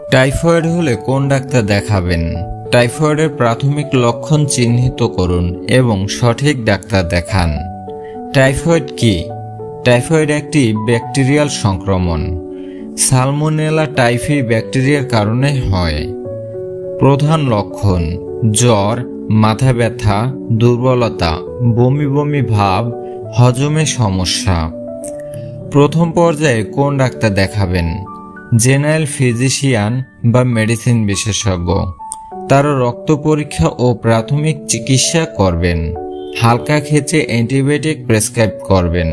Typhoid হলে কোন doctor দেখাবেন? টাইফয়েডের প্রাথমিক লক্ষণ চিহ্নিত করুন এবং সঠিক ডাক্তার দেখান। টাইফয়েড কি? টাইফয়েড একটি ব্যাকটেরিয়াল সংক্রমণ। সালমোনেলা টাইফি ব্যাকটেরিয়ার কারণে হয়। প্রধান লক্ষণ: জ্বর, মাথা ব্যথা, দুর্বলতা, বমি বমি ভাব, হজমে সমস্যা। প্রথম পর্যায়ে কোন ডাক্তার দেখাবেন? জেনারেল ফিজিশিয়ান বা মেডিসিন বিশেষজ্ঞ। তারা রক্ত পরীক্ষা ও প্রাথমিক চিকিৎসা করবেন। হালকা ক্ষেত্রে অ্যান্টিবায়োটিক প্রেসক্রাইব করবেন।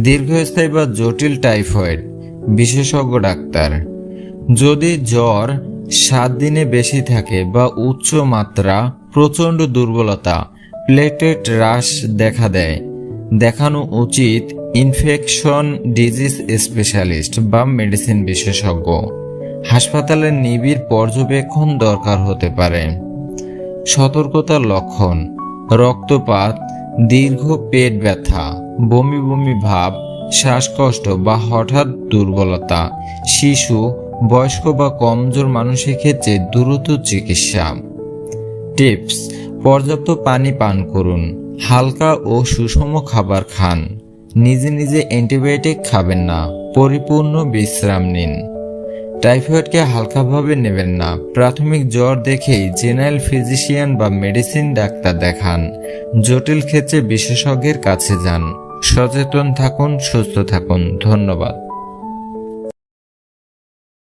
দীর্ঘস্থায়ী বা জটিল টাইফয়েড, বিশেষজ্ঞ ডাক্তার। যদি জ্বর 7 দিনে বেশি থাকে বা উচ্চ মাত্রা, প্রচণ্ড দুর্বলতা, প্লেটলেট হ্রাস দেখা দেয়, দেখানো উচিত ইনফেকশন ডিজিজ স্পেশালিস্ট বা মেডিসিন বিশেষজ্ঞ। হাসপাতালের নিবিড় পর্যবেক্ষণ দরকার হতে পারে। সতর্কতার লক্ষণ: রক্তপাত, দীর্ঘ পেট ব্যথা, বমি বমি ভাব, শ্বাসকষ্ট বা হঠাৎ দুর্বলতা। শিশু, বয়স্ক বা কমজোর মানুষের ক্ষেত্রে দ্রুত চিকিৎসা। টিপস: পর্যাপ্ত পানি পান করুন, হালকা ও সুষম খাবার খান, নিজে নিজে অ্যান্টিবায়োটিক খাবেন না, পরিপূর্ণ বিশ্রাম নিন। টাইফয়েডকে হালকাভাবে নেবেন না। প্রাথমিক জ্বর দেখেই জেনারেল ফিজিশিয়ান বা মেডিসিন ডাক্তার দেখান। জটিল ক্ষেত্রে বিশেষজ্ঞের কাছে যান। সচেতন থাকুন, সুস্থ থাকুন। ধন্যবাদ।